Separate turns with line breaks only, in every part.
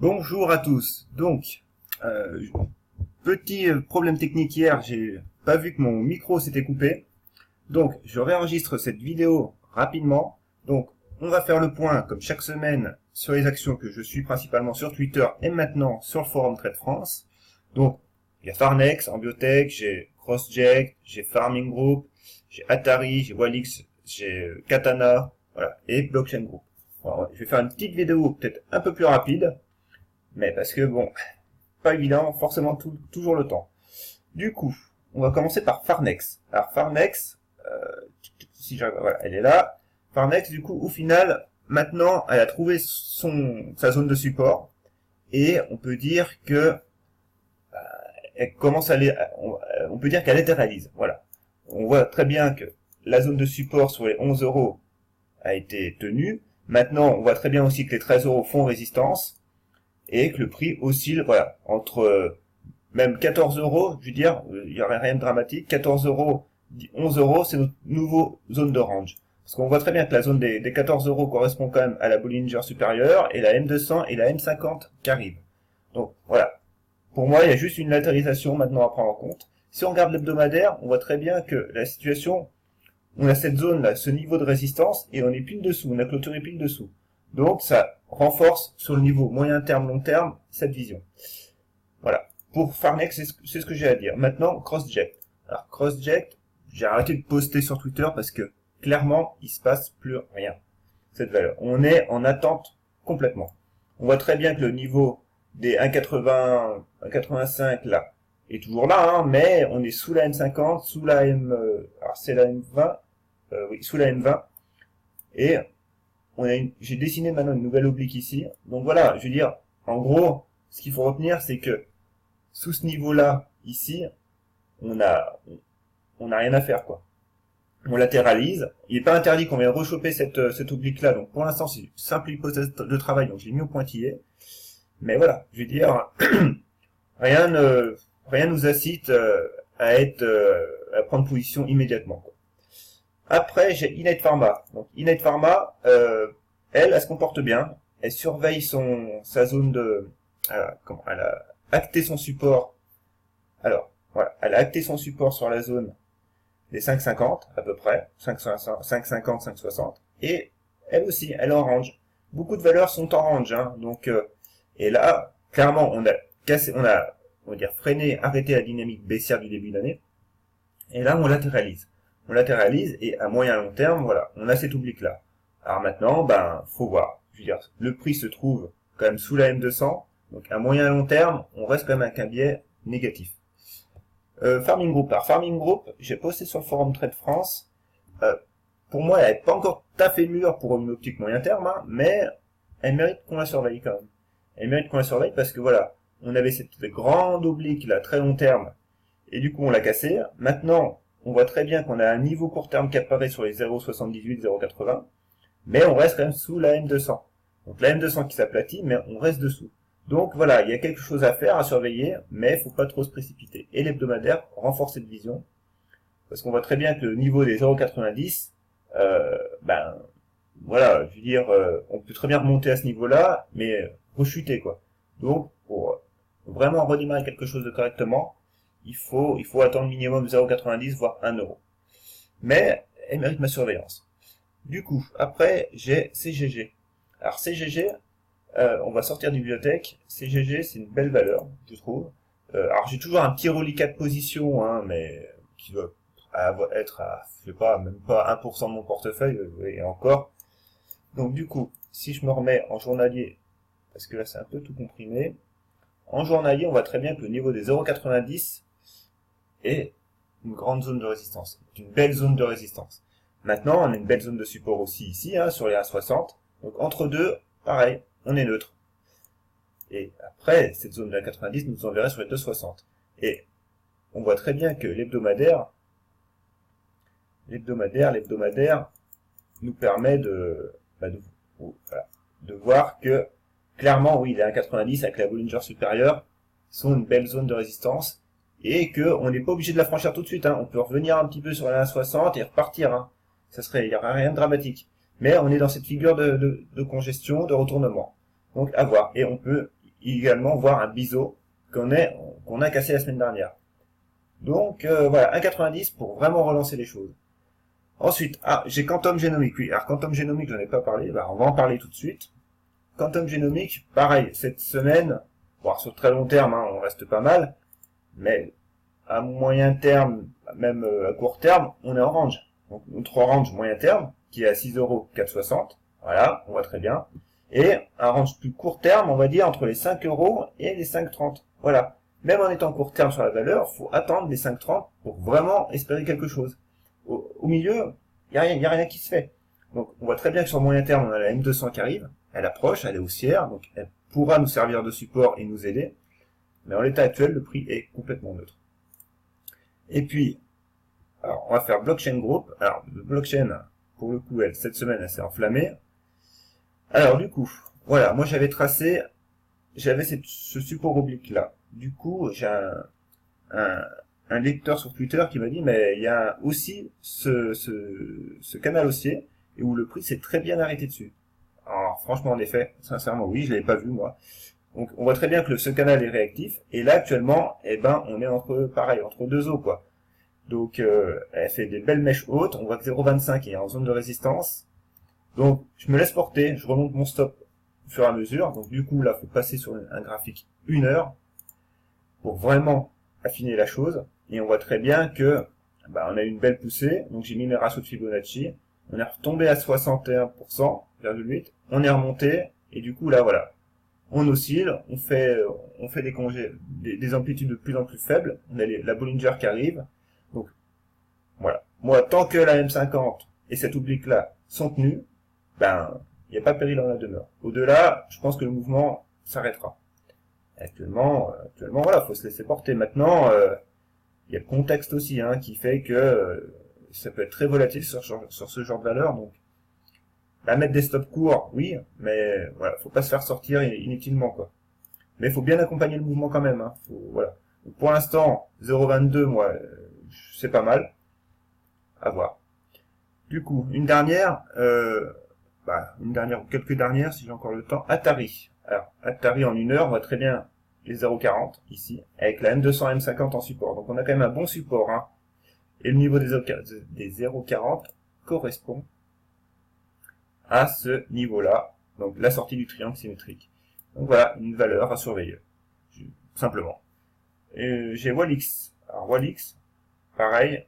Bonjour à tous. Donc, petit problème technique hier, j'ai pas vu que mon micro s'était coupé. Donc, je réenregistre cette vidéo rapidement. Donc, on va faire le point, comme chaque semaine, sur les actions que je suis principalement sur Twitter et maintenant sur le forum Trade France. Donc, il y a Farnex, Ambiotech, j'ai CrossJect, j'ai Farming Group, j'ai Atari, j'ai Walix, j'ai Katana, voilà, et Blockchain Group. Alors, je vais faire une petite vidéo peut-être un peu plus rapide, mais parce que bon, pas évident, forcément toujours le temps. Du coup, on va commencer par Farnex. Alors Farnex, si j'arrive, voilà, elle est là. Farnex, du coup, au final, maintenant, elle a trouvé sa zone de support, et on peut dire que elle commence à aller, on peut dire qu'elle latéralise. Voilà. On voit très bien que la zone de support sur les 11 euros a été tenue. Maintenant, on voit très bien aussi que les 13 euros font résistance et que le prix oscille, voilà, entre même 14 euros, je veux dire, il n'y aurait rien de dramatique. 14 euros, 11 euros, c'est notre nouveau zone de range. Parce qu'on voit très bien que la zone des 14 euros correspond quand même à la Bollinger supérieure et la M200 et la M50 qui arrivent. Donc voilà. Pour moi, il y a juste une latéralisation maintenant à prendre en compte. Si on regarde l'hebdomadaire, on voit très bien que la situation, on a cette zone-là, ce niveau de résistance, et on est pile dessous, on a clôturé pile dessous. Donc ça renforce sur le niveau moyen terme, long terme, cette vision. Voilà. Pour Farnex, c'est ce que j'ai à dire. Maintenant, CrossJect. Alors CrossJect, j'ai arrêté de poster sur Twitter parce que clairement, il se passe plus rien. Cette valeur. On est en attente complètement. On voit très bien que le niveau des 1,80, 1,85 là est toujours là, hein, mais on est sous la M50, sous la M, alors c'est la M20, oui, sous la M20, et j'ai dessiné maintenant une nouvelle oblique ici. Donc voilà, je veux dire, en gros, ce qu'il faut retenir, c'est que sous ce niveau-là, ici, on a rien à faire, quoi. On latéralise. Il n'est pas interdit qu'on vienne rechoper cette oblique-là. Donc pour l'instant, c'est une simple hypothèse de travail, donc je l'ai mis au pointillé. Mais voilà, je veux dire, rien nous incite à prendre position immédiatement, quoi. Après, j'ai Innate Pharma. Donc Innate Pharma, elle se comporte bien. Elle surveille sa zone de... elle a acté son support. Alors, voilà, elle a acté son support sur la zone des 5,50 à peu près, 5,50, 5,60. Et elle aussi, elle est en range. Beaucoup de valeurs sont en range, hein, donc... et là, clairement, on va dire, freiné, arrêté la dynamique baissière du début d'année. Et là, on latéralise. On latéralise, et à moyen et long terme, voilà, on a cette oblique-là. Alors maintenant, faut voir. Je veux dire, le prix se trouve quand même sous la M200, donc à moyen et long terme, on reste quand même avec un biais négatif. Farming Group. Alors, Farming Group, j'ai posté sur le forum Trade France. Pour moi, elle n'est pas encore tout à fait mûre pour une optique moyen terme, hein, mais elle mérite qu'on la surveille quand même. Elle mérite qu'on la surveille parce que voilà, on avait cette grande oblique là, très long terme, et du coup on l'a cassée. Maintenant, on voit très bien qu'on a un niveau court terme qui apparaît sur les 0,78, 0,80, mais on reste quand même sous la M200. Donc la M200 qui s'aplatit, mais on reste dessous. Donc voilà, il y a quelque chose à faire, à surveiller, mais il faut pas trop se précipiter. Et l'hebdomadaire renforce cette vision, parce qu'on voit très bien que le niveau des 0,90, voilà, je veux dire, on peut très bien remonter à ce niveau-là, mais rechuter, quoi. Donc, pour vraiment redémarrer quelque chose de correctement, il faut attendre minimum 0,90, voire 1 euro. Mais, elle mérite ma surveillance. Du coup, après, j'ai CGG. Alors, CGG, on va sortir du bibliothèque. CGG, c'est une belle valeur, je trouve. Alors, j'ai toujours un petit reliquat de position, hein, mais qui doit être à, je sais pas, même pas 1% de mon portefeuille, et encore. Donc, du coup, si je me remets en journalier, parce que là, c'est un peu tout comprimé, en journalier, on voit très bien que le niveau des 0,90 est une grande zone de résistance, une belle zone de résistance. Maintenant, on a une belle zone de support aussi ici, hein, sur les 1,60. Donc, entre deux, pareil, on est neutre. Et après, cette zone de la 90 nous enverrait sur les 2,60. Et on voit très bien que l'hebdomadaire nous permet de voir que, clairement, oui, les 1,90 avec la Bollinger supérieure sont une belle zone de résistance, et que on n'est pas obligé de la franchir tout de suite, hein. On peut revenir un petit peu sur la 1,60 et repartir, hein. Il n'y aura rien de dramatique. Mais on est dans cette figure de congestion, de retournement. Donc, à voir. Et également voir un biseau qu'on a cassé la semaine dernière. Donc voilà, 1,90 pour vraiment relancer les choses. Ensuite, j'ai Quantum Genomics. Oui, alors Quantum Genomics, j'en ai pas parlé, on va en parler tout de suite. Quantum Genomics, pareil, cette semaine, bon, sur très long terme, on reste pas mal, mais à moyen terme, même à court terme, on est en range. Donc notre range moyen terme, qui est à 6,460 €, voilà, on voit très bien. Et un range plus court terme, on va dire entre les 5 € et les 5,30 €. Voilà. Même en étant court terme sur la valeur, faut attendre les 5,30 € pour vraiment espérer quelque chose. Au milieu, il y a rien qui se fait. Donc on voit très bien que sur moyen terme, on a la M200 qui arrive, elle approche, elle est haussière, donc elle pourra nous servir de support et nous aider. Mais en l'état actuel, le prix est complètement neutre. Et puis, alors on va faire Blockchain Group. Alors le blockchain, pour le coup, cette semaine, elle s'est enflammée. Alors du coup, voilà, moi j'avais ce support oblique là. Du coup, j'ai un lecteur sur Twitter qui m'a dit, mais il y a aussi ce canal haussier, et où le prix s'est très bien arrêté dessus. Alors franchement, en effet, sincèrement, oui, je l'avais pas vu moi. Donc on voit très bien que ce canal est réactif, et là actuellement, on est entre deux eaux quoi. Donc elle fait des belles mèches hautes, on voit que 0,25 est en zone de résistance. Donc je me laisse porter, je remonte mon stop au fur et à mesure. Donc du coup là, faut passer sur un graphique 1 heure pour vraiment affiner la chose. Et on voit très bien que on a eu une belle poussée. Donc j'ai mis mes ratios de Fibonacci. On est retombé à 61,8%, on est remonté, et du coup là voilà, on oscille, on fait des amplitudes de plus en plus faibles. On a la Bollinger qui arrive. Donc voilà, moi tant que la M50 et cette oblique là sont tenus, il n'y a pas péril dans la demeure. Au-delà, je pense que le mouvement s'arrêtera. Actuellement, voilà, faut se laisser porter. Maintenant, il y a le contexte aussi, qui fait que ça peut être très volatile sur ce genre de valeur. Donc, mettre des stops courts, oui, mais voilà, faut pas se faire sortir inutilement, quoi. Mais il faut bien accompagner le mouvement quand même. Voilà. Donc, pour l'instant, 0,22, moi, c'est pas mal. À voir. Du coup, une dernière ou quelques dernières, si j'ai encore le temps. Atari. Alors, Atari en 1 heure, on voit très bien les 0,40 ici, avec la M200 M50 en support. Donc on a quand même un bon support, Et le niveau des 0,40 correspond à ce niveau-là, donc la sortie du triangle symétrique. Donc voilà, une valeur à surveiller, simplement. J'ai Wallix. Alors Wallix, pareil,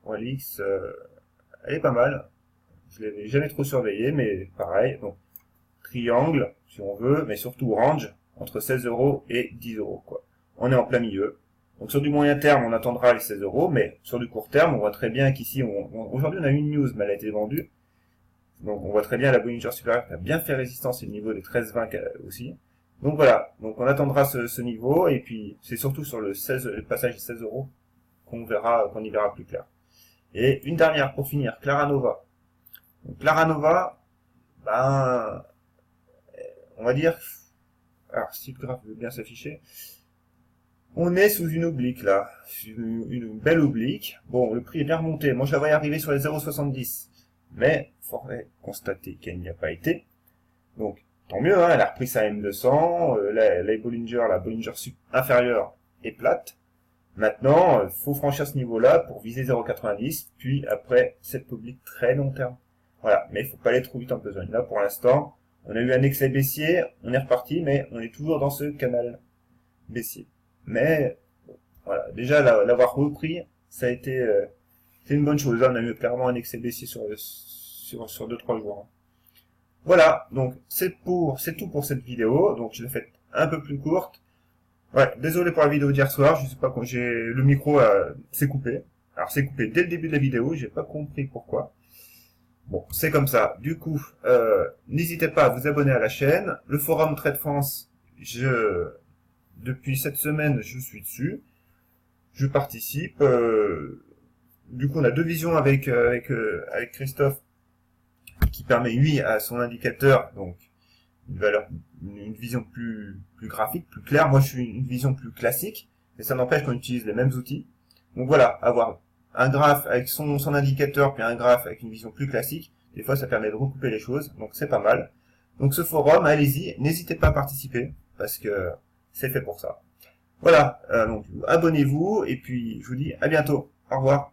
Wallix, elle est pas mal. Je l'avais jamais trop surveillé, mais pareil. Donc triangle, si on veut, mais surtout range entre 16 € et 10 € quoi. On est en plein milieu. Donc sur du moyen terme, on attendra les 16 €, mais sur du court terme, on voit très bien qu'ici, aujourd'hui on a une news, mais elle a été vendue. Donc on voit très bien la Bollinger supérieure qui a bien fait résistance et le niveau des 13,20 aussi. Donc voilà, donc on attendra ce niveau, et puis c'est surtout sur le passage des 16 € qu'on y verra plus clair. Et une dernière pour finir, Clara Nova. Donc Clara Nova, on va dire, alors si le graphe veut bien s'afficher, on est sous une oblique là, une belle oblique. Bon, le prix est bien remonté, moi je la voyais arriver sur les 0,70, mais il faudrait constater qu'elle n'y a pas été. Donc tant mieux, elle a repris sa M200, la Bollinger inférieure est plate. Maintenant, faut franchir ce niveau-là pour viser 0,90, puis après cette oblique très long terme. Voilà, mais il faut pas aller trop vite en besogne. Là, pour l'instant, on a eu un excès baissier, on est reparti, mais on est toujours dans ce canal baissier. Mais voilà, déjà l'avoir repris, ça a été c'est une bonne chose. Là, on a eu clairement un excès baissier sur 2-3 jours. Voilà, donc c'est tout pour cette vidéo. Donc je l'ai faite un peu plus courte. Ouais, désolé pour la vidéo d'hier soir. Je sais pas quand le micro s'est coupé. Alors c'est coupé dès le début de la vidéo. J'ai pas compris pourquoi. Bon, c'est comme ça. Du coup, n'hésitez pas à vous abonner à la chaîne. Le forum Trade France, depuis cette semaine, je suis dessus. Je participe. Du coup, on a deux visions avec Christophe, qui permet, lui, à son indicateur, donc, une vision plus graphique, plus claire. Moi, je suis une vision plus classique, mais ça n'empêche qu'on utilise les mêmes outils. Donc voilà, avoir un graphe avec son indicateur, puis un graphe avec une vision plus classique, des fois, ça permet de recouper les choses, donc c'est pas mal. Donc ce forum, allez-y, n'hésitez pas à participer, parce que c'est fait pour ça. Voilà, donc abonnez-vous et puis je vous dis à bientôt. Au revoir.